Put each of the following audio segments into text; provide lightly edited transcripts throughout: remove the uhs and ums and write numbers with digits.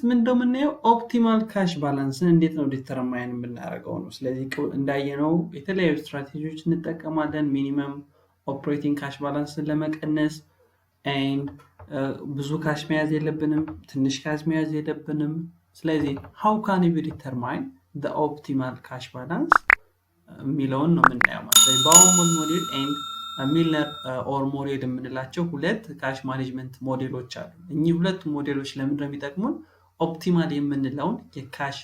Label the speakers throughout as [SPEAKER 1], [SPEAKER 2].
[SPEAKER 1] ምንድነው የምናየው ኦፕቲማል ካሽ ባላንስን እንዴት ነው ዲተርማይን የምናደርገው ነው። ስለዚህ እንዳየነው የተለያዩ ስትራቴጂዎች እንጠቀማለን ሚኒመም ኦፕሬቲንግ ካሽ ባላንስን ለመቀነስ and ብዙ ካሽ መያዝ የለብንም ትንሽ ካሽ መያዝ የለብንም። ስለዚህ how can we determine the optimal cash balance የሚለውን ነው የምናየው ማለት ነው። ባውሞል ሞዴል and ሚልነር ኦር ሞዴል የምንላቸው ሁለት ካሽ ማኔጅመንት ሞዴሎች አሉ። እኚህ ሁለት ሞዴሎች ለምንድነው የሚጠቅሙን? ኦፕቲማል የምንለውን የካሽ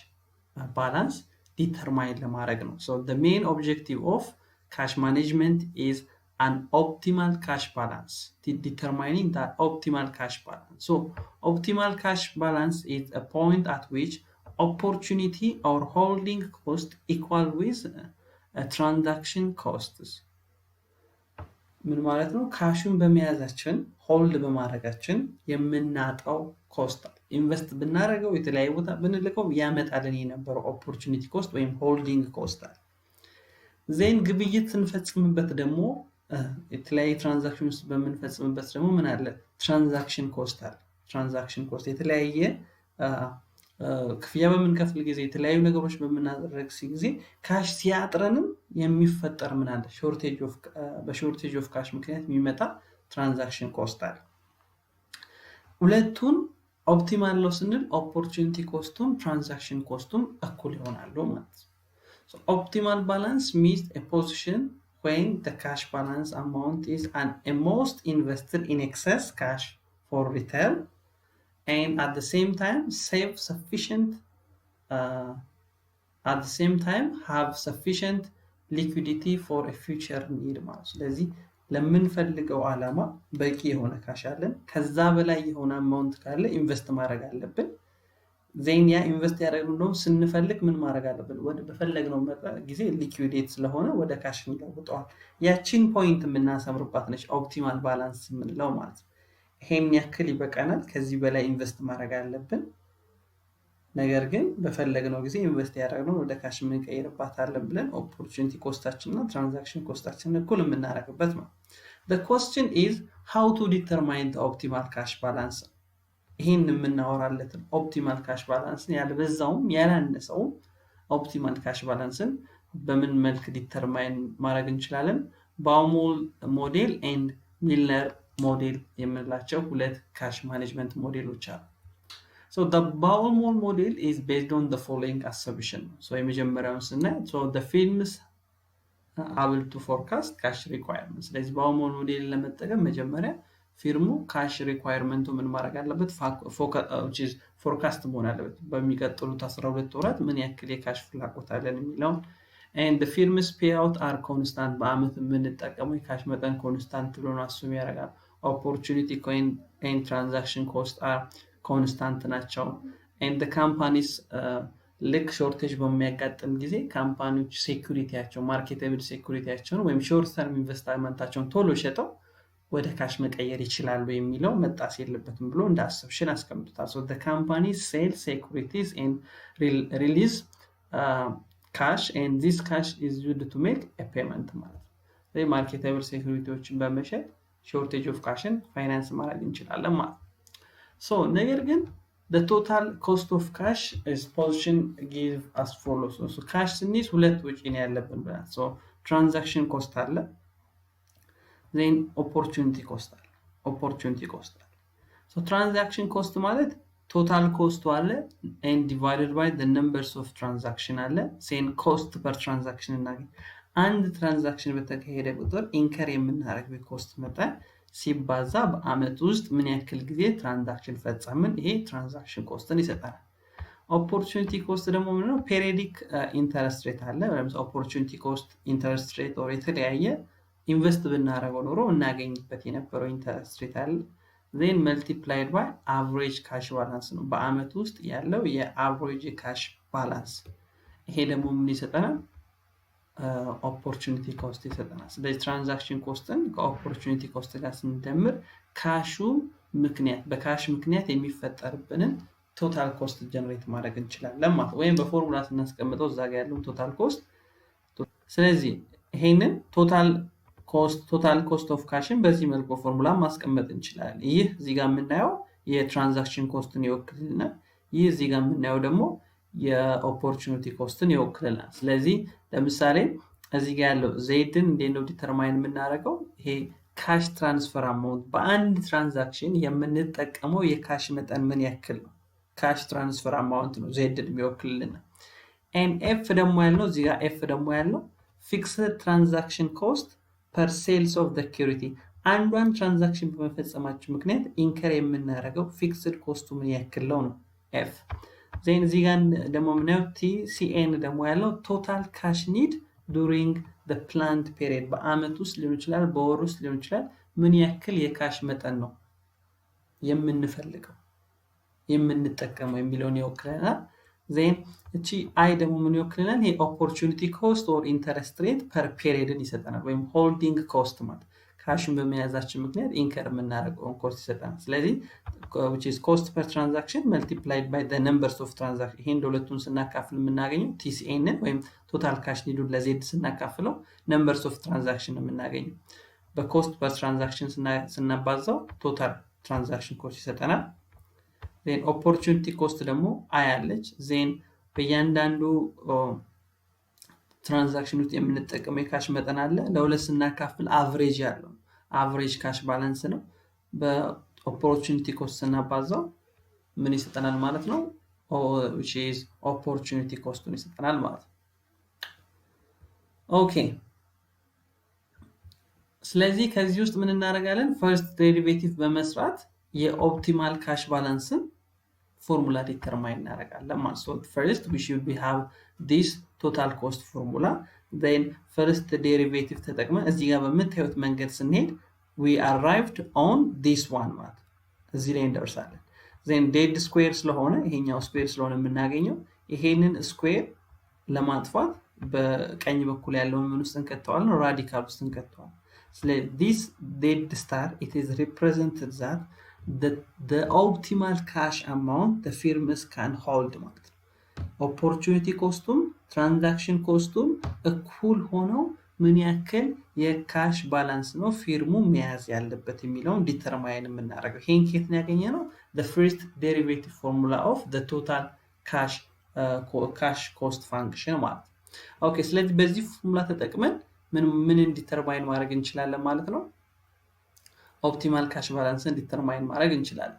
[SPEAKER 1] ባላንስ ዲተርማይን ለማድረግ ነው። so the main objective of cash management is an optimal cash balance, determining that optimal cash balance. So optimal cash balance is a point at which opportunity or holding cost equal with a transaction costs. ምን ማለት ነው? ካሹን በመያዛችን ሆልድ በማድረጋችን የምናጣው ኮስት ኢንቨስት ብናደርገው የተለያየ ቦታ ብንልከው ያመጣልን የነበረው ኦፖርቹኒቲ ኮስት ወይም ሆልዲንግ ኮስት አለ። ዜን ግብይት ስንፈጽምበት ደግሞ የተለያየ ትራንዛክሽን ውስጥ በምንፈጽምበት ደግሞ ምን አለ? ትራንዛክሽን ኮስት አለ። ትራንዛክሽን ኮስት የተለያየ ክፍያ በምንከፍል ጊዜ የተለያዩ ነገሮች በምናደርግ ጊዜ ካሽ ሲያጥረንም የሚፈጠር ምን አለ? በሾርቴጅ ኦፍ ካሽ ምክንያት የሚመጣ ትራንዛክሽን ኮስት አለ። ሁለቱን ኦፕቲማል ነው ስንል ኦፖርቹኒቲ ኮስቱም ትራንዛክሽን ኮስቱም እኩል ይሆናሉ ማለት ነው። so optimal balance means a position when the cash balance amount is an most invested in excess cash for retail and at the same time have sufficient liquidity for a future need ማለት ነው። ስለዚህ ለምንፈልገው ዓላማ በቂ የሆነ ካሽ አለን ከዛ በላይ የሆነ አማውንት ካለ ኢንቨስት ማድረግ አለብን። ዜን ያ ኢንቨስት ያደረግነው ስንፈልግ ምን ማድረግ አለብን? ወደ በፈለግነው ጊዜ ሊኩዊዴት ስለሆነ ወደ ካሽ እንለውጠዋል። ያቺን ፖይንት የምናሰምርባት ነች ኦፕቲማል ባላንስ የምንለው ማለት ነው። ይሄን ያክል ይበቃናል ከዚህ በላይ ኢንቨስት ማድረግ አለብን። ነገር ግን በፈለግነው ጊዜ ኢንቨስት ያደረግነው ወደ ካሽ እንቀይርባታለን ብለን ኦፖርቹኒቲ ኮስታችንና ትራንዛክሽን ኮስታችንን እኩል የምናደርግበት ነው። the question is how to determine the optimal cash balance። ይሄን የምናወራለትን ኦፕቲማል ካሽ ባላንስን ያልበዛውም ያላነሰውም ኦፕቲማል ካሽ ባላንስን በምን መልክ ዲተርማይን ማድረግ እንችላለን? ባውሞል ሞዴል and ሚልነር ሞዴል የምንላቸው ሁለት ካሽ ማኔጅመንት ሞዴሎች አሉ። so the Baumol model is based on the following assumption. so የመጀመሪያውን ስናይ so the firms able to forecast cash requirements። ስለዚህ ባውሞል ሞዴል ለመጠቀም መጀመሪያ ፊርሙ ካሽ ሪኳየርመንቱ ምን ማድረግ አለበት? which is forecast መሆን አለበት። በሚቀጥሉት 12 ወራት ምን ያክል የካሽ ፍላጎት አለን የሚለው and the firms payout are constant። በአመት የምንጠቀመው የካሽ መጠን ኮንስታንት ብሎ ነው አሱም ያደርጋል። opportunity coin and transaction cost are ኮንስታንት ናቸው። and the companies ልክ ሾርቴጅ በሚያጋጥም ጊዜ ካምፓኒዎች ሴኩሪቲያቸው ማርኬቴብል ሴኩሪቲያቸውን ወይም ሾርት ተርም ኢንቨስትመንታቸውን ቶሎ ሸጠው ወደ ካሽ መቀየር ይችላሉ የሚለው መጣስ የለበትም ብሎ እንደ አሰፕሽን አስቀምጡታል። so the companies sell securities and release cash and this cash is used to make a payment ማለት ነው። ማርኬቴብል ሴኩሪቲዎችን በመሸጥ ሾርቴጅ ኦፍ ካሽን ፋይናንስ ማድረግ እንችላለን ማለት ነው። so ነገር ግን the total cost of cash is position give as follows። so cash ስንይዝ ሁለት ወጪ ነው ያለብን ብለን so transaction cost አለ then opportunity cost አለ so transaction cost ማለት total cost አለ and divided by the numbers of transaction አለ then cost per transaction እናገኝ። አንድ ትራንዛክሽን በተካሄደ ቁጥር ኢንከር የምናደርገው ኮስት መጠን ሲባዛ በአመት ውስጥ ምን ያክል ጊዜ ትራንዛክሽን ፈጸምን ይሄ ትራንዛክሽን ኮስትን ይሰጣል። ኦፖርቹኒቲ ኮስት ደግሞ ምንድነው? ፔሪዮዲክ ኢንተረስት ሬት አለ ወይም ኦፖርቹኒቲ ኮስት ኢንተረስት ሬት ኦር የተለያየ ኢንቨስት ብናደርገው ኖሮ እናገኝበት የነበረው ኢንተረስት ሬት አለ then multiplied by average cash balance ነው በአመት ውስጥ ያለው የአቨሬጅ ካሽ ባላንስ። ይሄ ደግሞ ምን ይሰጠናል? ኦፖርቹኒቲ ኮስት ይሰጠናል። ስለዚህ ትራንዛክሽን ኮስትን ከኦፖርቹኒቲ ኮስት ጋር ስንደምር ካሹ ምክንያት በካሽ ምክንያት የሚፈጠርብንን ቶታል ኮስት ጀነሬት ማድረግ እንችላለን ማለት ወይም በፎርሙላ ስናስቀምጠው እዛ ጋር ያለው ቶታል ኮስት። ስለዚህ ይሄንን ቶታል ቶታል ኮስት ኦፍ ካሽን በዚህ መልኩ ፎርሙላ ማስቀመጥ እንችላለን። ይህ እዚህ ጋር የምናየው የትራንዛክሽን ኮስትን ይወክልልናል። ይህ እዚህ ጋር የምናየው ደግሞ የኦፖርቹኒቲ ኮስትን ይወክልልናል። ስለዚህ ለምሳሌ እዚህ ጋር ያለው ዜድን እንዴት ነው ዲተርማይን የምናደርገው? ይሄ ካሽ ትራንስፈር አማውንት በአንድ ትራንዛክሽን የምንጠቀመው የካሽ መጠን ምን ያክል ነው? ካሽ ትራንስፈር አማውንት ነው ዜድን የሚወክልልን። ኤፍ ደግሞ ያለው እዚህ ጋር ኤፍ ደግሞ ያለው ፊክስድ ትራንዛክሽን ኮስት ፐር ሴልስ ኦፍ ዘ ሴኩሪቲ፣ አንዷን ትራንዛክሽን በመፈጸማችን ምክንያት ኢንከር የምናደርገው ፊክስድ ኮስቱ ምን ያክል ነው ኤፍ። ዜን እዚህ ጋር ደግሞ የምናየው ቲሲኤን ደግሞ ያለው ቶታል ካሽ ኒድ ዱሪንግ ዘ ፕላንድ ፔሪድ፣ በአመት ውስጥ ሊሆን ይችላል፣ በወር ውስጥ ሊሆን ይችላል፣ ምን ያክል የካሽ መጠን ነው የምንፈልገው የምንጠቀመው የሚለውን ይወክለናል። ዜን እቺ አይ ደግሞ ምን ይወክለናል? ይሄ ኦፖርቹኒቲ ኮስት ኦር ኢንተረስት ሬት ፐር ፔሪድን ይሰጠናል። ወይም ሆልዲንግ ኮስት ማለት ካሽን በመያዛችን ምክንያት ኢንከር የምናደርገውን ኮስት ይሰጠናል። ስለዚህ which is cost per transaction multiplied by the numbers of transaction፣ ይሄን ሁለቱን ስናካፍል የምናገኘው ቲሲኤንን ወይም ቶታል ካሽ ኒዱን ለዜድ ስናካፍለው numbers of transaction የምናገኘው፣ በኮስት ፐር ትራንዛክሽን ስናባዛው ቶታል ትራንዛክሽን ኮስት ይሰጠናል። ዜን ኦፖርቹኒቲ ኮስት ደግሞ አያለች። ዜን በእያንዳንዱ ትራንዛክሽን ውስጥ የምንጠቀመው የካሽ መጠን አለ። ለሁለት ስናካፍል አቨሬጅ ያለው አቨሬጅ ካሽ ባላንስ ነው። በኦፖርቹኒቲ ኮስት ስናባዛው ምን ይሰጠናል ማለት ነው? which is ኦፖርቹኒቲ ኮስቱን ይሰጠናል ማለት ነው። ኦኬ ስለዚህ ከዚህ ውስጥ ምን እናደርጋለን? ፈርስት ዴሪቬቲቭ በመስራት የኦፕቲማል ካሽ ባላንስን ፎርሙላ ዲተርማይን እናደርጋለን ማለት ነው። first we should have this total cost formula, then first derivative ተጠቅመን እዚህ ጋር በምታዩት መንገድ ስንሄድ we arrived on this one ማለት እዚህ ላይ እንደርሳለን። then dead square ስለሆነ ይሄኛው ስኩዌር ስለሆነ የምናገኘው ይሄንን ስኩዌር ለማጥፋት በቀኝ በኩል ያለውን ምን ውስጥ እንከተዋለን? ራዲካል ውስጥ እንከተዋለን። ስለዚህ this dead star it is represented that the optimal cash amount the firms can hold ማለት ነው። ኦፖርቹኒቲ ኮስቱም ትራንዛክሽን ኮስቱም እኩል ሆነው ምን ያክል የካሽ ባላንስ ነው ፊርሙ መያዝ ያለበት የሚለውን ዲተርማይን የምናደርገው። ይሄን ከየት ነው ያገኘነው? the first derivative formula of the total cash cost function ማለት ነው። ኦኬ ስለዚህ በዚህ ፎርሙላ ተጠቅመን ምን ዲተርማይን ማድረግ እንችላለን ማለት ነው? ኦፕቲማል ካሽ ባላንስን ዲተርማይን ማድረግ እንችላለን።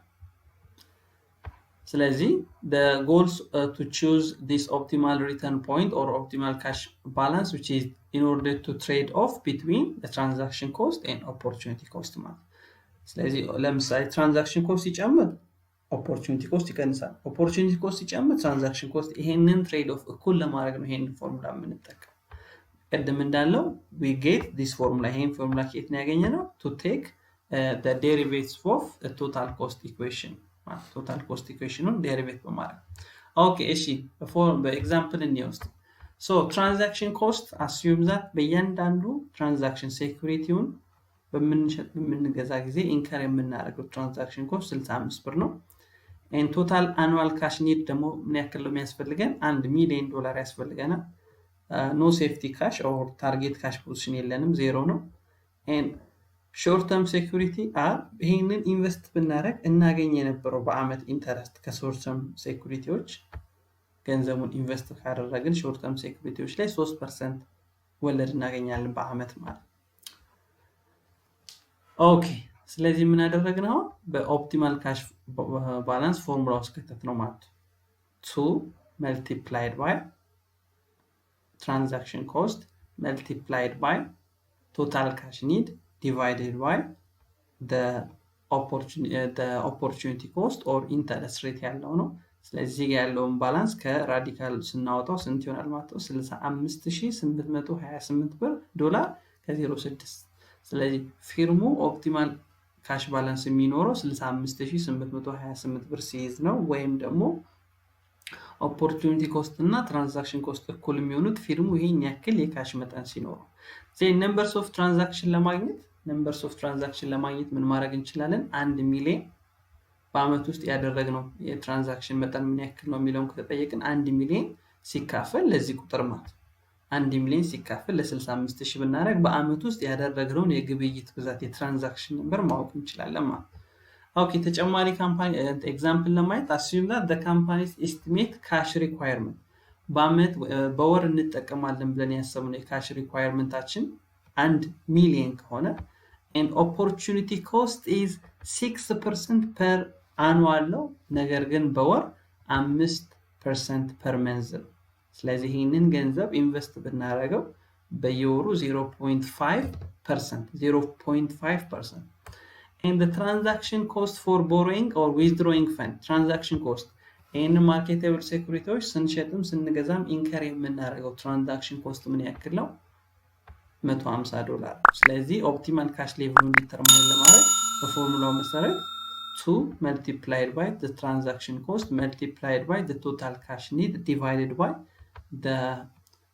[SPEAKER 1] ስለዚህ the goals to choose this optimal return point or optimal cash balance which is in order to trade off between the transaction cost and opportunity cost ማለት። ስለዚህ ለምሳሌ ትራንዛክሽን ኮስት ሲጨምር ኦፖርቹኒቲ ኮስት ይቀንሳል፣ ኦፖርቹኒቲ ኮስት ሲጨምር ትራንዛክሽን ኮስት። ይሄንን ትሬድ ኦፍ እኩል ለማድረግ ነው ይሄንን ፎርሙላ የምንጠቀም። ቀደም እንዳለው we get this formula፣ ይሄን ፎርሙላ ከየት ነው ያገኘነው? to take the derivatives of the total cost equation፣ ቶታል ኮስት ኢኩዌሽኑን ዴሪቬት በማድረግ። ኦኬ እሺ በኤግዛምፕል እንወስድ። ሶ ትራንዛክሽን ኮስት አስዩም ዛት በእያንዳንዱ ትራንዛክሽን ሴኩሪቲውን በምንገዛ ጊዜ ኢንከር የምናደርገው ትራንዛክሽን ኮስት 65 ብር ነው። ኤንድ ቶታል አኑዋል ካሽ ኒድ ደግሞ ምን ያክል ነው የሚያስፈልገን? $1 ሚሊዮን ያስፈልገናል። ኖ ሴፍቲ ካሽ ኦር ታርጌት ካሽ ፖዚሽን የለንም፣ ዜሮ ነው። ኤንድ ሾርት ተርም ሴኩሪቲ ይሄንን ኢንቨስት ብናደርግ እናገኝ የነበረው በአመት ኢንተረስት ከሾርት ተርም ሴኩሪቲዎች ገንዘቡን ኢንቨስት ካደረግን ሾርት ተርም ሴኩሪቲዎች ላይ 3% ወለድ እናገኛለን በአመት ማለት። ኦኬ ስለዚህ ምን አደረግነው? በኦፕቲማል ካሽ ባላንስ ፎርሙላ ውስጥ ከተት ነው ማለት 2 multiplied by transaction cost multiplied by total cash need divided by the opportunity cost or interest rate ያለው ነው። ስለዚህ ያለውን ባላንስ ከራዲካል ስናወጣው ስንት ይሆናል ማለት ነው? $65828 ብር ዶላር ከ06። ስለዚህ ፊርሙ ኦፕቲማል ካሽ ባላንስ የሚኖረው 65828 ብር ሲይዝ ነው። ወይም ደግሞ ኦፖርቹኒቲ ኮስት እና ትራንዛክሽን ኮስት እኩል የሚሆኑት ፊርሙ ይሄን ያክል የካሽ መጠን ሲኖረው። ዜን ነምበርስ ኦፍ ትራንዛክሽን ለማግኘት ምን ማድረግ እንችላለን? 1 ሚሊዮን በአመት ውስጥ ያደረግነው የትራንዛክሽን መጠን ምን ያክል ነው የሚለውን ከተጠየቅን 1 ሚሊዮን ሲካፈል ለዚህ ቁጥር ማለት 1 ሚሊዮን ሲካፈል ለ65000 ብናደርግ በአመት ውስጥ ያደረግነውን የግብይት ብዛት የትራንዛክሽን ነምበር ማወቅ እንችላለን ማለት ነው። ኦኬ ተጨማሪ ካምፓኒ ኤግዛምፕል ለማየት assume that the company's estimate cash requirement በአመት በወር እንጠቀማለን ብለን ያሰብነው የካሽ ሪኳየርመንታችን 1 ሚሊዮን ከሆነ and opportunity cost is 6% per annual ነው ነገር ግን በወር 5% per month ስለዚህ ይህንን ገንዘብ ኢንቨስት ብናደርገው በየወሩ 0.5% and the transaction cost for borrowing or withdrawing fund transaction cost in marketable securities ስንሸጥም ስንገዛም ኢንከር የምናደርገው ትራንዛክሽን ኮስት ምን ያክል ነው $150 ስለዚህ ኦፕቲማል ካሽ ሌቭሉን ዲተርማይን ለማድረግ በፎርሙላው መሰረት 2 multiplied by the transaction cost multiplied by the total cash need divided by the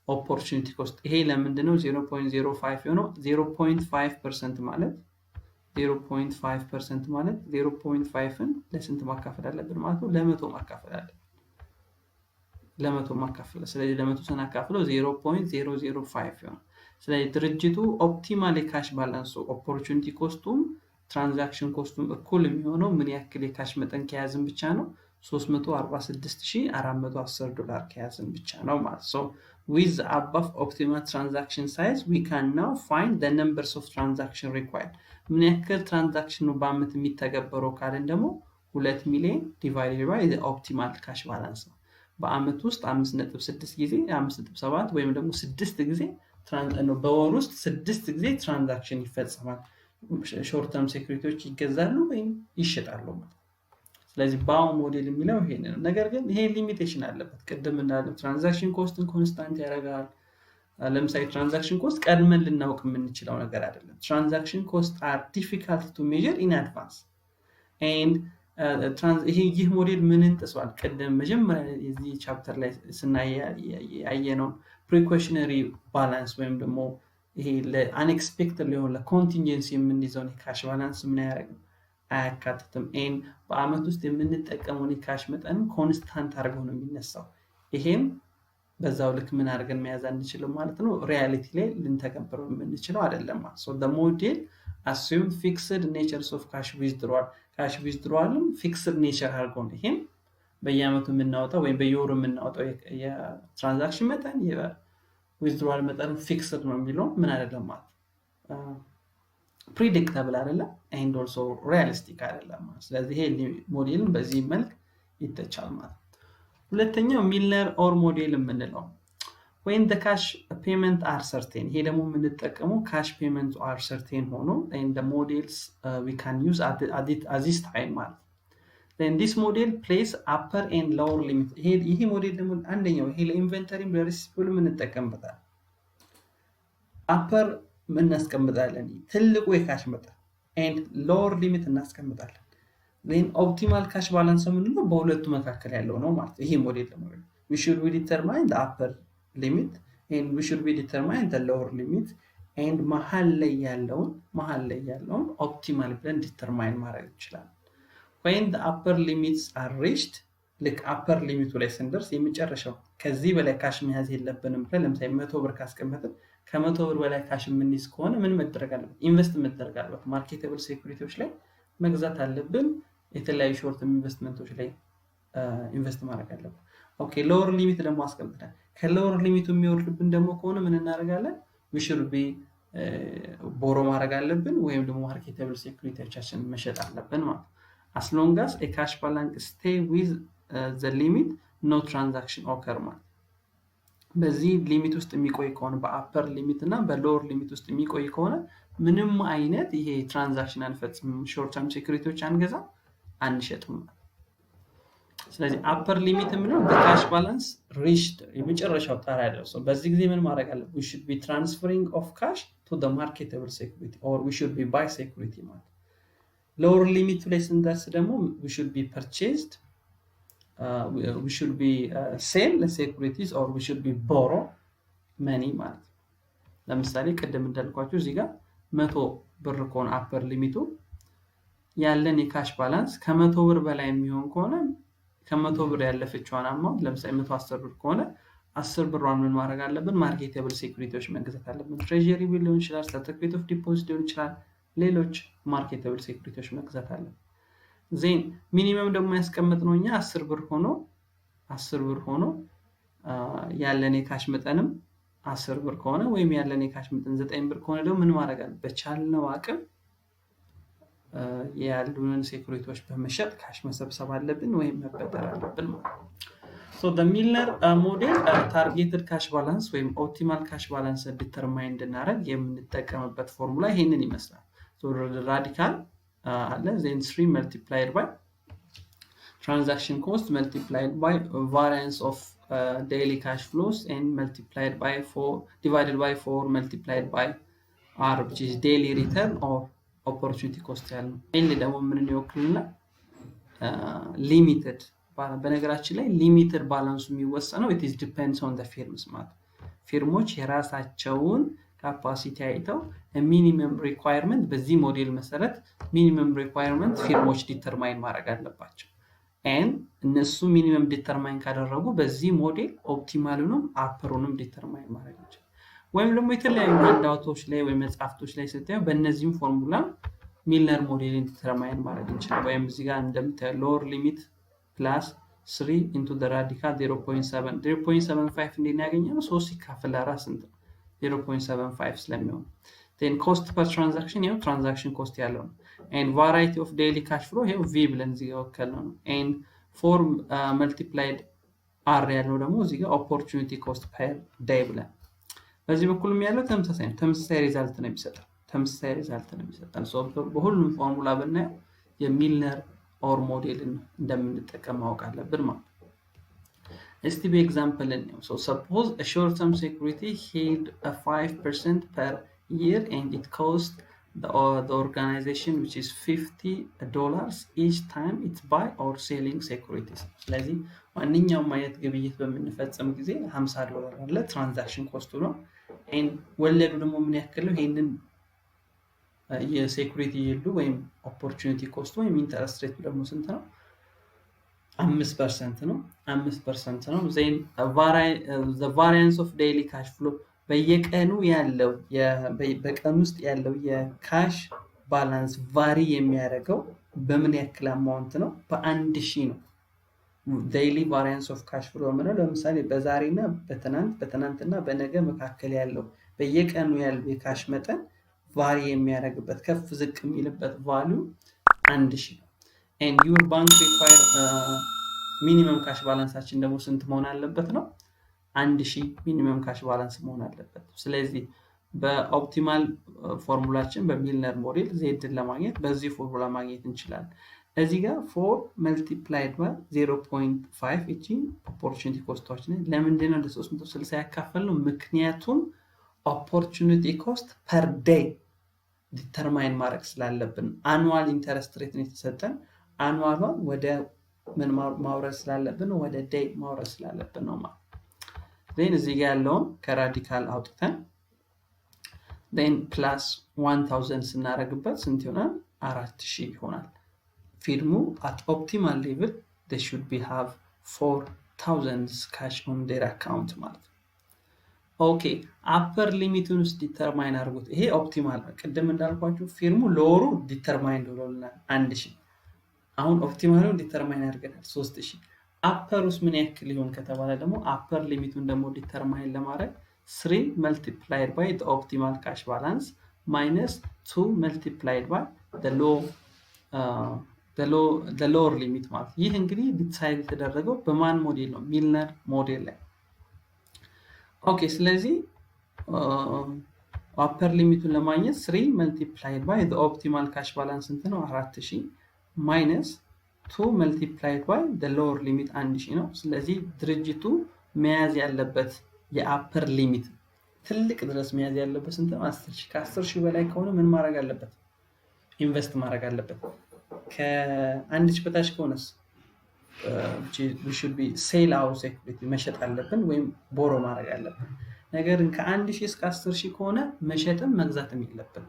[SPEAKER 1] opportunity cost ይሄ ለምንድነው 0.05 ነው 0.5% ማለት 0.5% ማለት 0.5ን ለስንት ማካፈል አለብን ማለት ነው ለ100 ማካፈል አለብን ለ100 ማካፈል ስለዚህ ለ100 ስናካፍለው 0.005 ነው ስለዚህ ድርጅቱ ኦፕቲማል ካሽ ባላንስ ኦፖርቹኒቲ ኮስቱም ትራንዛክሽን ኮስቱም እኩል የሚሆነው ምን ያክል የካሽ መጠን ከያዝን ብቻ ነው $346,410 ከያዝን ብቻ ነው ማለት so with the above optimal transaction size we can now find the numbers of transaction required ምን ያክል ትራንዛክሽኑ በአመት የሚተገበረው ካለን ደግሞ 2 ሚሊዮን divided by the optimal cash balance ነው በአመት ውስጥ 5.6 ጊዜ 5.7 ወይም ደግሞ 6 ጊዜ ነው በወር ውስጥ 6 ጊዜ ትራንዛክሽን ይፈጸማል ሾርት ተርም ሴኩሪቲዎች ይገዛሉ ወይም ይሸጣሉ ማለት ስለዚህ ባው ሞዴል የሚለው ይሄ ነው ነገር ግን ይሄ ሊሚቴሽን አለበት ቅድም እንዳለው ትራንዛክሽን ኮስትን ኮንስታንት ያደርጋል ለምሳሌ ትራንዛክሽን ኮስት ቀድመን ልናውቅ የምንችለው ነገር አይደለም ትራንዛክሽን ኮስት are difficult to measure in advance and ይህ ሞዴል ምንን ጥሷል ቅድም መጀመሪያ የዚህ ቻፕተር ላይ ስናያየነው ፕሪኮሽነሪ ባላንስ ወይም ደግሞ ይሄ ለአንኤክስፔክትድ ሊሆን ለኮንቲንጀንሲ የምንይዘውን የካሽ ባላንስ ምን ያደርጋል አያካትትም and በአመት ውስጥ የምንጠቀመው የካሽ መጠን ኮንስታንት አድርጎ ነው የሚነሳው ይሄም በዛው ልክ ምን አድርገን መያዝ አንችልም ማለት ነው ሪያሊቲ ላይ ልንተገብረው የምንችለው አይደለም ማለት so the model assume fixed natures of cash withdrawal fixed nature አድርጎ ነው ይሄም በየአመቱ የምናወጣው ወይም በየወሩ የምናወጣው የትራንዛክሽን መጠን የዊዝድሮዋል መጠን ፊክስድ ነው የሚለው ምን አይደለም ማለት ፕሪዲክተብል አይደለም and also realistic አይደለም ማለት ስለዚህ ይሄ ሞዴልን በዚህ መልክ ይተቻል ማለት ሁለተኛው ሚለር ኦር ሞዴል የምንለው when the cash payment are certain ይሄ ደግሞ የምንጠቀመው cash payments are certain ሆኖ and the models we can use at this time ማለት then this model plays upper and lower limit ይሄ ሞዴል ደግሞ አንደኛው ይሄ ለኢንቨንተሪም ለሪሲፕል የምንጠቀምበታል upper ምን እናስቀምጣለን ትልቁ የካሽ መጠን and lower limit እናስቀምጣለን then optimal cash balance የምንለው በሁለቱ መካከል ያለው ነው ማለት ይሄ ሞዴል ደግሞ we should be determine the upper limit and we should be determine the lower limit and መሃል ላይ ያለውን optimal ብለን ዲተርማይን ማድረግ ይችላል when the upper limits are reached like upper limit ላይ ስንደርስ የመጨረሻው ከዚህ በላይ ካሽ መያዝ የለብንም ብለን ለምሳሌ 100 ብር ካስቀመጥን ከ100 ብር በላይ ካሽ የምንይዝ ከሆነ ምን መደረግ አለበት ኢንቨስት መደረግ አለበት ማርኬቴብል ሴኩሪቲዎች ላይ መግዛት አለብን የተለያዩ ሾርት ኢንቨስትመንቶች ላይ ኢንቨስት ማድረግ አለብን ኦኬ ሎወር ሊሚት ደግሞ አስቀምጠናል ከሎወር ሊሚቱ የሚወርድብን ደግሞ ከሆነ ምን እናደርጋለን we should be ቦሮ ማድረግ አለብን ወይም ደግሞ ማርኬቴብል ሴኩሪቲዎቻችን መሸጥ አለብን ማለት as long as a cash balance stay with the limit no transaction occur ማለት በዚህ ሊሚት ውስጥ የሚቆይ ከሆነ በአፐር ሊሚት እና በሎወር ሊሚት ውስጥ የሚቆይ ከሆነ ምንም አይነት ይሄ ትራንዛክሽን አንፈጽም ሾርት ተርም ሴኩሪቲዎች አንገዛ አንሸጥም ስለዚህ አፐር ሊሚት ምንድነው the cash balance reached የመጨረሻው ጣራ ያደረሰው በዚህ ጊዜ ምን ማድረግ አለብን we should be transferring of cash to the marketable security or we should be buy security ማለት lower limit ላይ ስንደርስ ደግሞ we should be purchased we should be sell the securities or we should be borrow money ማለት ለምሳሌ ቀደም እንዳልኳችሁ እዚህ ጋር 100 ብር ከሆነ አፐር ሊሚቱ ያለን የካሽ ባላንስ ከ100 ብር በላይ የሚሆን ከሆነ ከ100 ብር ያለፈችውን አማውንት ለምሳሌ 110 ብር ከሆነ 10 ብሯን ምን ማድረግ አለብን? ማርኬቴብል ሴኩሪቲዎች መግዛት አለብን። ትሬዠሪ ቢል ሊሆን ይችላል፣ ሰርቲፊኬት ኦፍ ዲፖዚት ሊሆን ይችላል፣ ሌሎች ማርኬቴብል ሴኩሪቲዎች መግዛት አለብን። ዜን ሚኒመም ደግሞ ያስቀመጥነው እኛ 10 ብር ሆኖ ያለን የካሽ መጠንም 10 ብር ከሆነ ወይም ያለን የካሽ መጠን 9 ብር ከሆነ ደግሞ ምን ማድረግ አለብን? በቻልነው አቅም ያሉንን ሴኩሪቲዎች በመሸጥ ካሽ መሰብሰብ አለብን ወይም መበደር አለብን ማለት ነው። ሶ the Milner ሞዴል ታርጌትድ ካሽ ባላንስ ወይም ኦፕቲማል ካሽ ባላንስ ዲተርማይን እንድናደርግ የምንጠቀምበት ፎርሙላ ይሄንን ይመስላል። ሶ ራዲካል አለ ዜን 3 multiplied by transaction cost multiplied by variance of daily cash flows and multiplied by 4 divided by 4 multiplied by R which is daily return or opportunity cost ያለው ኤል ደግሞ ምን ይወክልና ሊሚትድ በነገራችን ላይ ሊሚትድ ባላንሱ የሚወሰነው it is depends on the firms ማለት ፊርሞች የራሳቸውን ካፓሲቲ አይተው ሚኒመም ሪኳየርመንት በዚህ ሞዴል መሰረት ሚኒመም ሪኳየርመንት ፊርሞች ዲተርማይን ማድረግ አለባቸው and እነሱ ሚኒመም ዲተርማይን ካደረጉ በዚህ ሞዴል ኦፕቲማሉንም አፐሩንም ዲተርማይን ማድረግ ይችላል። ወይም ደግሞ የተለያዩ ሃንዳውቶች ላይ ወይ መጽሐፍቶች ላይ ስታዩ በእነዚህም ፎርሙላ ሚልነር ሞዴልን ዲተርማይን ማድረግ እንችላለን። ወይም እዚህ ጋር እንደምታየው ሎወር ሊሚት ፕላስ 3 into the radical 0.7 0.75 እንዴት ያገኘነው 3 ሲካፈል 4 ስንት ነው? 0.75 ስለሚሆን then cost per transaction ያው ትራንዛክሽን ኮስት ያለው ነው and variety of daily cash flow ይሄው v ብለን እዚህ ጋር ወከልነው ነው and 4 multiplied r ያለው ደግሞ እዚህ ጋር opportunity cost per day ብለን በዚህ በኩልም ያለው ተመሳሳይ ሪዛልት ነው የሚሰጠን ሶ በሁሉም ፎርሙላ ብናየው የሚልነር ኦር ሞዴልን እንደምንጠቀም ማወቅ አለብን ማለት ነው። እስቲ በኤግዛምፕል እንየው። so suppose a short term security held a 5% per year and it cost the organization which is $50 each time it's buy or selling securities ስለዚህ ማንኛውም አይነት ግብይት በምንፈጽም ጊዜ $50 አለ ትራንዛክሽን ኮስቱ ነው and ወለዱ ደግሞ ምን ያክል ነው? ይሄንን የሴኩሪቲ ይልዱ ወይም ኦፖርቹኒቲ ኮስቱ ወይም ኢንተረስት ሬት ደግሞ ስንት ነው? 5% ነው 5% ነው then the variance of daily cash flow በየቀኑ ያለው በቀን ውስጥ ያለው የካሽ ባላንስ ቫሪ የሚያደርገው በምን ያክል አማውንት ነው? በ1000 ነው። daily variance of cash flow ማለት ለምሳሌ በዛሬና በትናንትና በነገ መካከል ያለው በየቀኑ ያለው የካሽ መጠን ቫሪ የሚያደርግበት ከፍ ዝቅ የሚልበት ቫልዩ 1000 ነው and your bank require minimum cash ባላንሳችን ደግሞ ስንት መሆን አለበት ነው? 1000 ሚኒመም ካሽ ባላንስ መሆን አለበት። ስለዚህ በኦፕቲማል ፎርሙላችን በሚልነር ሞዴል ዜድን ለማግኘት በዚህ ፎርሙላ ማግኘት እንችላለን። እዚህ ጋር 4 multiplied by 0.5 እቺ ኦፖርቹኒቲ ኮስታችን ለምንድን ነው ለ360 ያካፈልነው? ምክንያቱም ኦፖርቹኒቲ ኮስት ፐር ዴይ ዲተርማይን ማድረግ ስላለብን አኑዋል ኢንተረስት ሬት ነው የተሰጠን። አኑዋሏን ወደ ምን ማውረድ ስላለብን ወደ ዴይ ማውረድ ስላለብን ነው ማለት then እዚህ ጋር ያለውን ከራዲካል አውጥተን then plus 1000 ስናደርግበት ስንት ይሆናል? 4000 ይሆናል። ፊርሙ at optimal level they should be have 4000 cash on their account ማለት ነው። ኦኬ አፐር ሊሚቱን ውስጥ ዲተርማይን አድርጉት። ይሄ ኦፕቲማል ነው። ቅድም እንዳልኳችሁ ፊርሙ ሎወሩ ዲተርማይን ብሎልናል 1000 አሁን ኦፕቲማሉን ዲተርማይን አድርገናል 3000 አፐር ውስጥ ምን ያክል ይሆን ከተባለ ደግሞ አፐር ሊሚቱን ደግሞ ዲተርማይን ለማድረግ 3 multiplied by the optimal cash balance minus 2 multiplied by the lower limit ማለት ይህ እንግዲህ ዲሳይድ የተደረገው በማን ሞዴል ነው? ሚልነር ሞዴል ላይ። ኦኬ ስለዚህ አፐር ሊሚቱን ለማግኘት 3 multiplied by the optimal cash balance ስንት ነው? 4000 minus 2 multiplied by the lower limit 1000 ነው። ስለዚህ ድርጅቱ መያዝ ያለበት የአፐር ሊሚት ትልቅ ድረስ መያዝ ያለበት ስንት ነው? 10000 ከ10000 በላይ ከሆነ ምን ማድረግ አለበት? ኢንቨስት ማድረግ አለበት። ከ1000 በታች ከሆነስ we should be sell our security መሸጥ አለብን ወይም ቦሮ ማድረግ አለብን። ነገር ግን ከ1000 እስከ 10000 ከሆነ መሸጥም መግዛትም የለብን።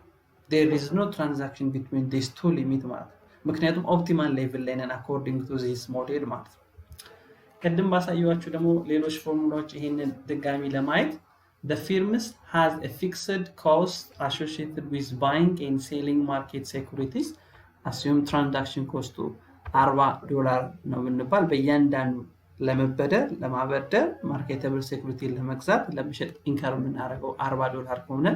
[SPEAKER 1] there is no transaction between these two limit ማለት ምክንያቱም ኦፕቲማል ሌቭል ላይ ነን according to this model ማለት ነው። ቅድም ባሳየኋችሁ ደግሞ ሌሎች ፎርሙላዎች ይሄንን ድጋሚ ለማየት the firms has a fixed cost associated with buying and selling market securities assume transaction cost $40 ነው ብንባል በእያንዳንዱ ለመበደር ለማበደር ማርኬተብል ሴኩሪቲ ለመግዛት ለመሸጥ ኢንከር የምናደርገው $40 ከሆነ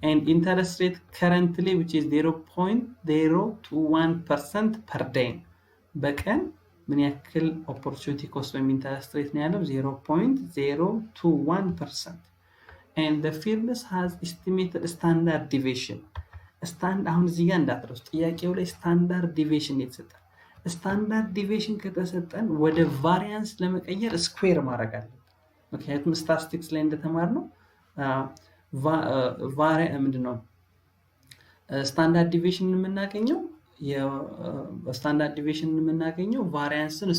[SPEAKER 1] and interest rate currently which is 0.021% per day በቀን ምን ያክል opportunity cost ወይም interest rate ነው ያለው 0.021% and the firms has estimated standard deviation አሁን እዚህ ጋር እንዳትረሱ ጥያቄው ላይ ስታንዳርድ ዲቪዬሽን የተሰጠን ስታንዳርድ ዲቪዬሽን ከተሰጠን ወደ ቫሪያንስ ለመቀየር ስኩዌር ማድረግ አለብን ምክንያቱም ስታቲስቲክስ ላይ እንደተማርነው ምንድነው ስታንዳርድ ዲቪዬሽን የምናገኘው ቫሪያንስን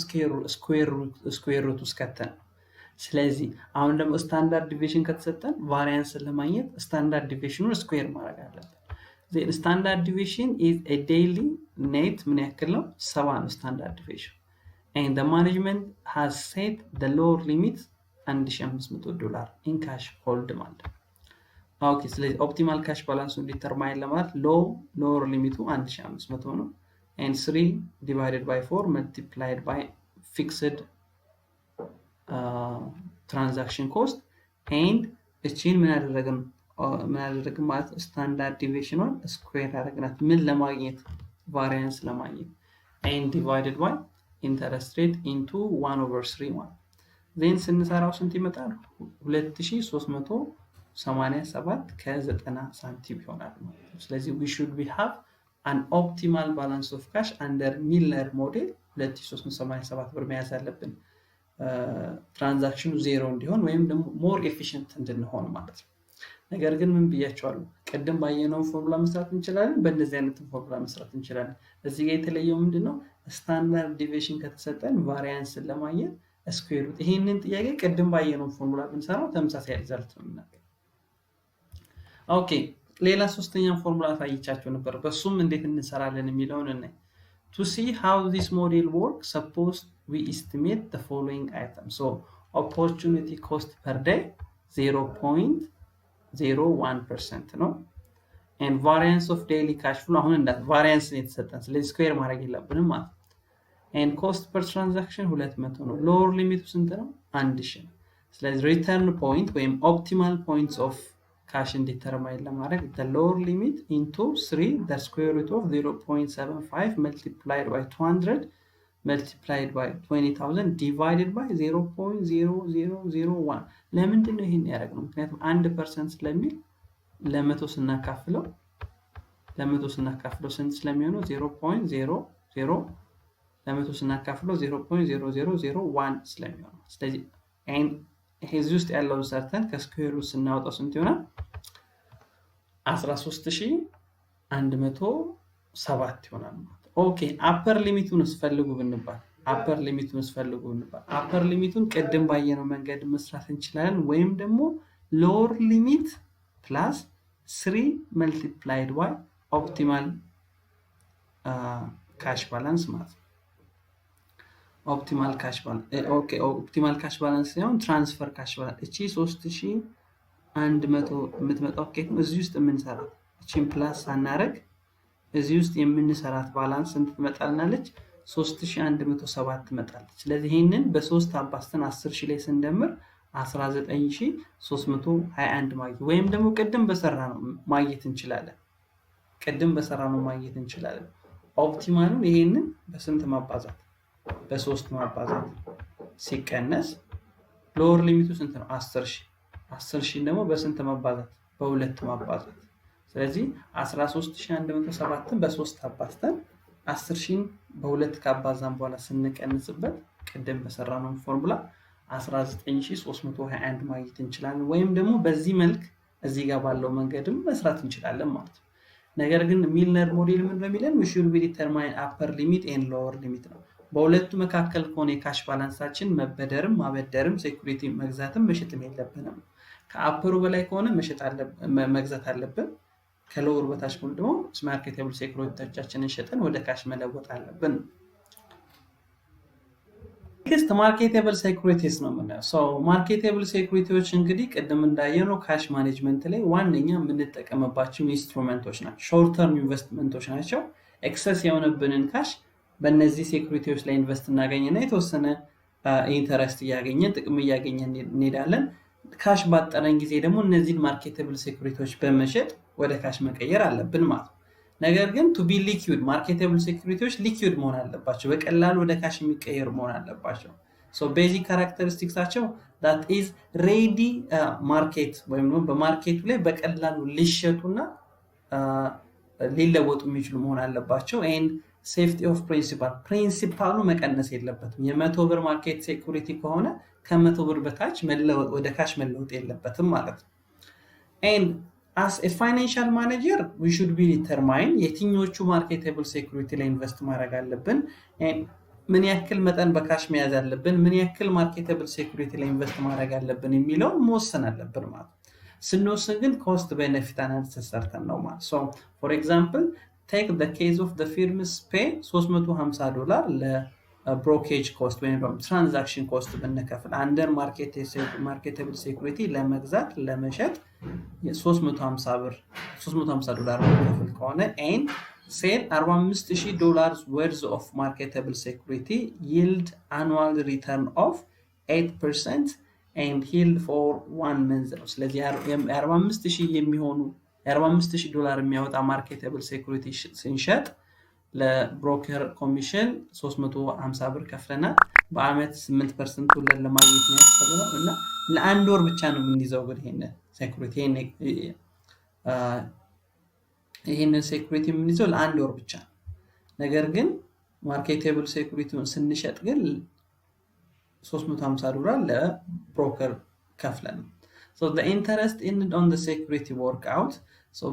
[SPEAKER 1] ስኩዌር ሩት ውስጥ ከተን ስለዚህ አሁን ደግሞ ስታንዳርድ ዲቪዬሽን ከተሰጠን ቫሪያንስን ለማግኘት ስታንዳርድ ዲቪዬሽኑን ስኩዌር ማድረግ አለብን the standard deviation is a daily net ምን ያክል ነው 7 ነው standard deviation and the management has set the lower limit $1500 in cash hold ማለት ኦኬ ስለዚህ ኦፕቲማል ካሽ ባላንሱን ዲተርማይን ለማለት lower limit 1500 ነው and 3 divided by 4 multiplied by fixed transaction cost and እቺን ምን አደረግን ማለት ስታንዳርድ ዲቪዬሽኑን ስኩዌር አደረግናት ምን ለማግኘት ቫሪያንስ ለማግኘት and divided by interest rate into 1/3 ማለት then ስንሰራው ስንት ይመጣል 2387 ከ90 ሳንቲም ይሆናል ማለት ነው ስለዚህ we should have an optimal balance of cash under Miller model 2387 ብር መያዝ አለብን ትራንዛክሽኑ ዜሮ እንዲሆን ወይም ደግሞ ሞር ኤፊሽንት እንድንሆን ማለት ነው ነገር ግን ምን ብያቸዋለሁ ቀደም ባየነው ፎርሙላ መስራት እንችላለን በእንደዚህ አይነት ፎርሙላ መስራት እንችላለን እዚህ ጋር የተለየው ምንድነው ስታንዳርድ ዲቪዬሽን ከተሰጠን ቫሪያንስን ለማግኘት ስኩዌር ሩት ይሄንን ጥያቄ ቀደም ባየነው ፎርሙላ ብንሰራው ተመሳሳይ ሪዛልት ነው የምናገኘው ኦኬ ሌላ ሶስተኛ ፎርሙላ ታይቻችሁ ነበር በሱም እንዴት እንሰራለን የሚለውን እና to see how this model works suppose we estimate the following items so opportunity cost per day 0.01% ነው and variance of daily cash flow አሁን እንደ variance ነው የተሰጠን ስለዚህ ስኩዌር ማድረግ የለብንም ማለት and cost per transaction 200 ነው lower limit ስንት ነው 1000 ስለዚህ return point ወይም optimal points of cash determine ለማድረግ the lower limit into 3 the square root of 0.75 multiplied by 200 multiplied by 20000 divided by 0.0001 ለምንድን ነው ይሄን ያደረግነው ምክንያቱም 1% ስለሚል ለ100 ስናካፍለው ስንት ስለሚሆነው 0.00 ለ100 ስናካፍለው 0.0001 ስለሚሆነው ስለዚህ እዚህ ውስጥ ያለው ሰርተን ከስኩዌር ሩት ስናወጣው ስንት ይሆናል 13107 ይሆናል ማለት ኦኬ አፐር ሊሚቱን ስፈልጉ ብንባል አፐር ሊሚቱን ቀደም ባየነው መንገድ መስራት እንችላለን ወይም ደግሞ ሎወር ሊሚት ፕላስ 3 multiplied by optimal cash balance ማለት ነው ኦፕቲማል ካሽ ባላንስ ሲሆን ትራንስፈር ካሽ ባላንስ እቺ 3100 የምትመጣው ከየት ነው እዚህ ውስጥ የምንሰራት እቺን ፕላስ ሳናረግ እዚህ ውስጥ የምንሰራት ባላንስ ስንት ትመጣልናለች 3107 ትመጣለች ስለዚህ ይሄንን በ3 አባስተን 10000 ላይ ስንደምር 19321 ማግኘት ወይም ደግሞ ቅድም በሰራነው ማግኘት እንችላለን ኦፕቲማሉን ይሄንን በስንት ማባዛት በ3 ማባዛት ሲቀነስ ሎወር ሊሚቱ ስንት ነው 10000 ደግሞ በስንት ማባዛት በ2 ማባዛት ስለዚህ 13107ን በ3 አባዝተን 10000 በ2 ካባዛን በኋላ ስንቀንስበት ቅድም በሰራነው ፎርሙላ 19321 ማግኘት እንችላለን ወይም ደግሞ በዚህ መልክ እዚህ ጋር ባለው መንገድም መስራት እንችላለን ማለት ነው ነገር ግን ሚልነር ሞዴል ምን እንደሚለን we should be determine upper limit and lower limit ነው በሁለቱ መካከል ከሆነ የካሽ ባላንሳችን መበደርም ማበደርም ሴኩሪቲ መግዛትም መሸጥም የለብንም ከአፐሩ በላይ ከሆነ መግዛት አለብን ከሎወር በታች ከሆነ ደግሞ ማርኬቴብል ሴኩሪቲዎቻችንን ሸጠን ወደ ካሽ መለወጥ አለብን ኔክስት ማርኬቴብል ሴኩሪቲስ ነው የምናየው። ሶ ማርኬቴብል ሴኩሪቲዎች እንግዲህ ቅድም እንዳየነው ካሽ ማኔጅመንት ላይ ዋነኛ የምንጠቀምባቸው ኢንስትሩመንቶች ናቸው። ሾርት ተርም ኢንቨስትመንቶች ናቸው። ኤክሰስ የሆነብንን ካሽ በእነዚህ ሴኩሪቲዎች ላይ ኢንቨስት እናገኝና የተወሰነ ኢንተረስት እያገኘን ጥቅም እያገኘን እንሄዳለን። ካሽ ባጠረን ጊዜ ደግሞ እነዚህን ማርኬቴብል ሴኩሪቲዎች በመሸጥ ወደ ካሽ መቀየር አለብን ማለት ነው። ነገር ግን ቱ ቢ ሊኩዊድ ማርኬቴብል ሴኩሪቲዎች ሊኩዊድ መሆን አለባቸው፣ በቀላሉ ወደ ካሽ የሚቀየሩ መሆን አለባቸው። ሶ ቤዚክ ካራክተሪስቲክሳቸው that is ready ማርኬት ወይም ደግሞ በማርኬቱ ላይ በቀላሉ ሊሸጡና ሊለወጡ የሚችሉ መሆን አለባቸው። and safety of ፕሪንሲፓሉ መቀነስ የለበትም። የ100 ብር ማርኬት ሴኩሪቲ ከሆነ ከ100 ብር በታች ወደ ካሽ መለወጥ የለበትም ማለት ነው። and as a financial manager we should be determine የትኞቹ ማርኬቴብል ሴኩሪቲ ላይ ኢንቨስት ማድረግ አለብን፣ ምን ያክል መጠን በካሽ መያዝ አለብን፣ ምን ያክል ማርኬቴብል ሴኩሪቲ ላይ ኢንቨስት ማድረግ አለብን የሚለውን መወሰን አለብን ማለት ነው። ስንወስን ግን ኮስት ቤኔፊት አናሊሲስ ሰርተን ነው ማለት ሶ ፎር ኤግዛምፕል ቴክ the case of the firms pay $350 ለብሮኬጅ ኮስት ወይም ትራንዛክሽን ኮስት ብንከፍል አንደር ማርኬቴብል ሴኩሪቲ ለመግዛት ለመሸጥ $350 ብንከፍል ከሆነ and sell $45,000 worth of marketable security yield annual return of 8% and yield for 1 month ነው። ስለዚህ $45,000 የሚያወጣ ማርኬቴብል ሴኩሪቲ ስንሸጥ ለብሮከር ኮሚሽን $350 ከፍለናል። በአመት 8% ወለድ ለማግኘት ነው ያሰብነው እና ለአንድ ወር ብቻ ነው የምንይዘው ግን ይሄንን ሴኩሪቲ የምንይዘው ለአንድ ወር ብቻ ነው። ነገር ግን ማርኬቴብል ሴኩሪቲውን ስንሸጥ ግን $350 ለብሮከር ከፍለን so the interest earned on the security work out so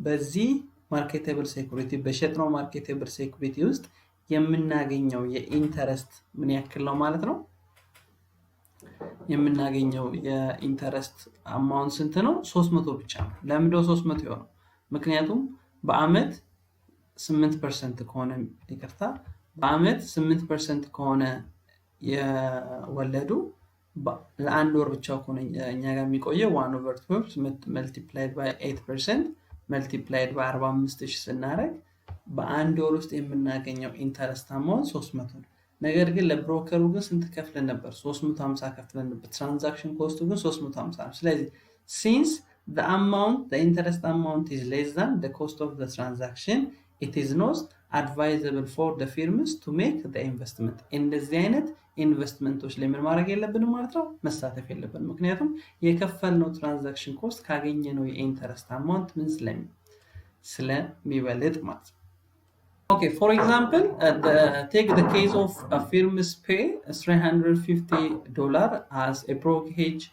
[SPEAKER 1] በዚህ ማርኬቴብል ሴኩሪቲ በሸጥነው ማርኬቴብል ሴኩሪቲ ውስጥ የምናገኘው የኢንተረስት ምን ያክል ነው ማለት ነው። የምናገኘው የኢንተረስት አማውንት ስንት ነው? 300 ብቻ ነው። ለምንድነው 300 የሆነው? ምክንያቱም በአመት 8% ከሆነ ይቅርታ በአመት 8% ከሆነ የወለዱ ለአንድ ወር ብቻ ከሆነ እኛ ጋር የሚቆየው 1/12 multiplied by 8% multiplied by 45,000 ስናደርግ በአንድ ወር ውስጥ የምናገኘው ኢንተረስት አማውንት 300 ነው። ነገር ግን ለብሮከሩ ግን ስንት ከፍለን ነበር? 350 ከፍለን ነበር። ትራንዛክሽን ኮስቱ ግን 350 ነው። ስለዚህ since the interest amount is less than the cost of the transaction it is not advisable for the firms to make the investment። እንደዚህ አይነት ኢንቨስትመንቶች ላይ ምን ማድረግ የለብንም ማለት ነው፣ መሳተፍ የለብንም። ምክንያቱም የከፈልነው ትራንዛክሽን ኮስት ካገኘነው የኢንተረስት አማውንት ምን ስለሚበልጥ ማለት ነው። Okay, for example, take the case of a firm's pay $350 as a brokerage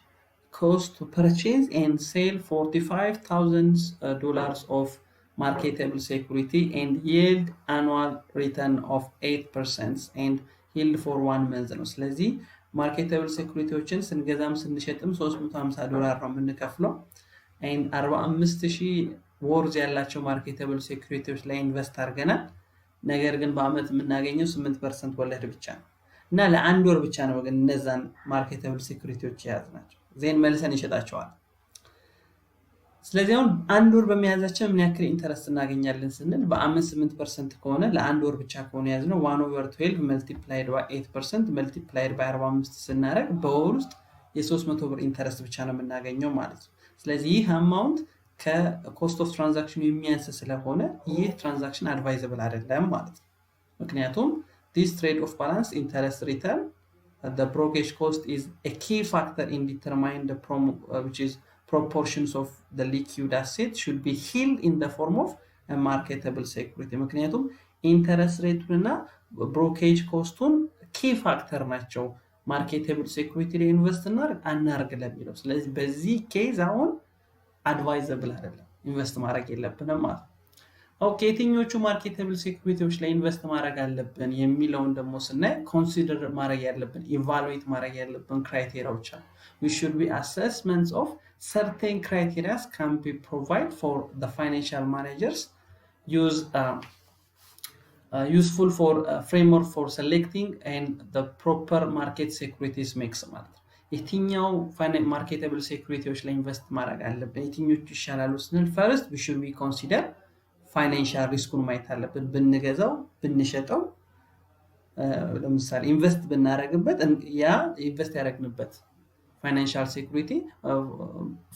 [SPEAKER 1] cost to purchase and sell $45,000 of marketable security and yield annual return of 8% and yield for 1 month ነው። ስለዚህ ማርኬቴብል ሴኩሪቲዎችን ስንገዛም ስንሸጥም $350 ነው የምንከፍለው። 45,000 ወርዝ ያላቸው ማርኬቴብል ሴኩሪቲዎች ላይ ኢንቨስት አድርገናል። ነገር ግን በአመት የምናገኘው 8% ወለድ ብቻ ነው እና ለአንድ ወር ብቻ ነው ግን እነዛን ማርኬቴብል ሴኩሪቲዎች የያዝናቸው ዜን መልሰን ይሸጣቸዋል። ስለዚህ አሁን አንድ ወር በመያዛቸው ምን ያክል ኢንተረስት እናገኛለን ስንል በአመት 8% ከሆነ ለአንድ ወር ብቻ ከሆነ ያዝነው 1/12 multiplied by 8% multiplied by 45 ስናደርግ በወር ውስጥ የ300 ብር ኢንተረስት ብቻ ነው የምናገኘው ማለት ነው። ስለዚህ ይህ አማውንት ከኮስት ኦፍ ትራንዛክሽኑ የሚያንስ ስለሆነ ይህ ትራንዛክሽን አድቫይዘብል አይደለም ማለት ነው። ምክንያቱም this trade of balance interest return the brokerage cost is a key factor in determining the which is proportions of the liquid asset should be held in the form of a marketable security። ምክንያቱም ኢንተረስት ሬቱንና ብሮኬጅ ኮስቱን ኪ ፋክተር ናቸው ማርኬቴብል ሴኩሪቲ ላይ ኢንቨስት አናርግ ለሚለው። ስለዚህ በዚህ ኬዝ አሁን አድቫይዘብል አይደለም፣ ኢንቨስት ማድረግ የለብንም ማለት ነው። ኦኬ የትኞቹ ማርኬቴብል ሴኩሪቲዎች ላይ ኢንቨስት ማድረግ አለብን የሚለውን ደግሞ ስናይ ኮንሲደር ማድረግ ያለብን ኢቫሉዌት ማድረግ ያለብን ክራይቴሪያዎች አሉ። we should be assessments of certain criteria can be provided for the financial managers use useful for framework for selecting and the proper market securities mix ማለት ነው። የትኛው ማርኬተብል ሴኩሪቲዎች ላይ ኢንቨስት ማድረግ አለብን፣ የትኞቹ ይሻላሉ ስንል ፈርስት we should be consider ፋይናንሻል ሪስኩን ማየት አለብን። ብንገዛው ብንሸጠው ለምሳሌ ኢንቨስት ብናደርግበት ያ ኢንቨስት ያደረግንበት ፋይናንሻል ሴኩሪቲ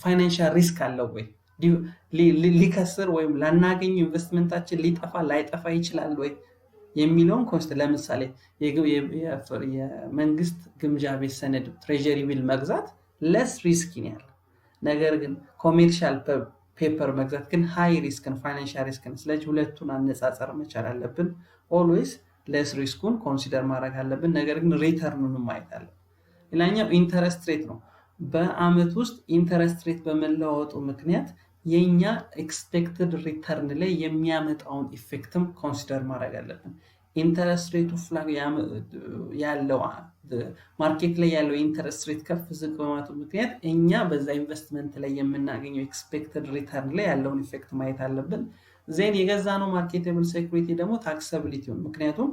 [SPEAKER 1] ፋይናንሻል ሪስክ አለው ወይ፣ ሊከስር ወይም ላናገኝ ኢንቨስትመንታችን ሊጠፋ ላይጠፋ ይችላል ወይ የሚለውን ኮንስት ለምሳሌ የመንግስት ግምጃ ቤት ሰነድ ትሬጀሪ ቢል መግዛት ለስ ሪስክ ያለ፣ ነገር ግን ኮሜርሻል ፔፐር መግዛት ግን ሃይ ሪስክን ፋይናንሻል ሪስክን። ስለዚህ ሁለቱን አነጻጸር መቻል አለብን። ኦልዌይስ ለስ ሪስኩን ኮንሲደር ማድረግ አለብን፣ ነገር ግን ሪተርኑን ማየት አለብን። ሌላኛው ኢንተረስት ሬት ነው። በአመት ውስጥ ኢንተረስት ሬት በመለዋወጡ ምክንያት የኛ ኤክስፔክትድ ሪተርን ላይ የሚያመጣውን ኢፌክትም ኮንሲደር ማድረግ አለብን። ኢንተረስት ሬቱ ፍላግ ያለው ማርኬት ላይ ያለው ኢንተረስት ሬት ከፍ ዝቅ በማለቱ ምክንያት እኛ በዛ ኢንቨስትመንት ላይ የምናገኘው ኤክስፔክትድ ሪተርን ላይ ያለውን ኢፌክት ማየት አለብን። ዜን የገዛነው ማርኬተብል ሴኩሪቲ ደግሞ ታክሳቢሊቲውን፣ ምክንያቱም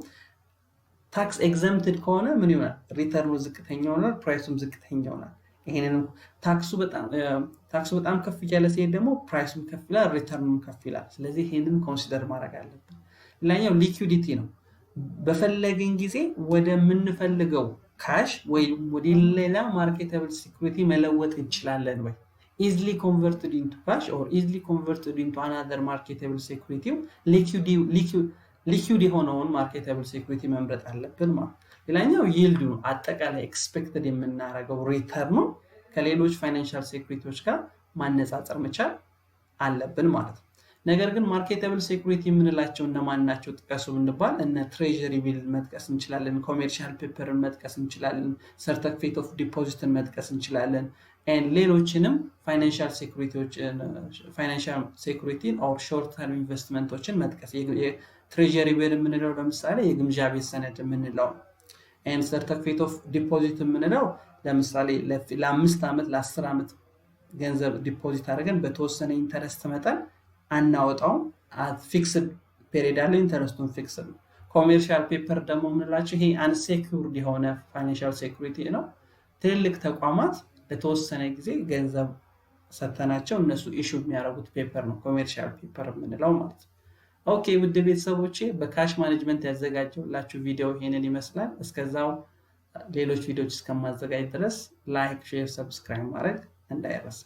[SPEAKER 1] ታክስ ኤግዘምትድ ከሆነ ምን ይሆናል? ሪተርኑ ዝቅተኛ ይሆናል፣ ፕራይሱም ዝቅተኛ ይሆናል። ይሄንን ታክሱ በጣም ከፍ እያለ ሲሄድ ደግሞ ፕራይሱም ከፍ ይላል፣ ሪተርኑም ከፍ ይላል። ስለዚህ ይሄንን ኮንሲደር ማድረግ አለብን። ሌላኛው ሊኩዊዲቲ ነው። በፈለግን ጊዜ ወደምንፈልገው ካሽ ወይም ወደ ሌላ ማርኬተብል ሴኩሪቲ መለወጥ እንችላለን ወይ? ኢዝሊ ኮንቨርትድ ኢንቱ ካሽ ኦር ኢዝሊ ኮንቨርትድ ኢንቱ አናዘር ማርኬተብል ሴኩሪቲ፣ ሊኩዊድ የሆነውን ማርኬተብል ሴኩሪቲ መምረጥ አለብን ማለት። ሌላኛው ይልዱ ነው። አጠቃላይ ኤክስፔክትድ የምናደርገው ሪተርኑ ከሌሎች ፋይናንሻል ሴኩሪቲዎች ጋር ማነጻጸር መቻል አለብን ማለት ነው። ነገር ግን ማርኬተብል ሴኩሪቲ የምንላቸው እነማን ናቸው ጥቀሱ ብንባል እነ ትሬጀሪ ቢል መጥቀስ እንችላለን፣ ኮሜርሻል ፔፐርን መጥቀስ እንችላለን፣ ሰርተፊኬት ኦፍ ዲፖዚትን መጥቀስ እንችላለን፣ ሌሎችንም ፋይናንሻል ሴኩሪቲን ኦር ሾርት ተርም ኢንቨስትመንቶችን መጥቀስ። ትሬጀሪ ቢል የምንለው ለምሳሌ የግምጃ ቤት ሰነድ የምንለው፣ ሰርተፊኬት ኦፍ ዲፖዚት የምንለው ለምሳሌ ለ5 ዓመት ለ10 ዓመት ገንዘብ ዲፖዚት አድርገን በተወሰነ ኢንተረስት መጠን አናወጣውም። ፊክስድ ፔሪድ አለ፣ ኢንተረስቱን ፊክስድ ነው። ኮሜርሻል ፔፐር ደግሞ የምንላቸው ይሄ አንሴኩርድ የሆነ ፋይናንሻል ሴኩሪቲ ነው። ትልልቅ ተቋማት ለተወሰነ ጊዜ ገንዘብ ሰተናቸው እነሱ ኢሹ የሚያደርጉት ፔፐር ነው ኮሜርሻል ፔፐር የምንለው ማለት ነው። ኦኬ ውድ ቤተሰቦቼ በካሽ ማኔጅመንት ያዘጋጀሁላችሁ ቪዲዮ ይሄንን ይመስላል። እስከዛው ሌሎች ቪዲዮዎች እስከማዘጋጅ ድረስ ላይክ፣ ሼር፣ ሰብስክራይብ ማድረግ እንዳይረሳ።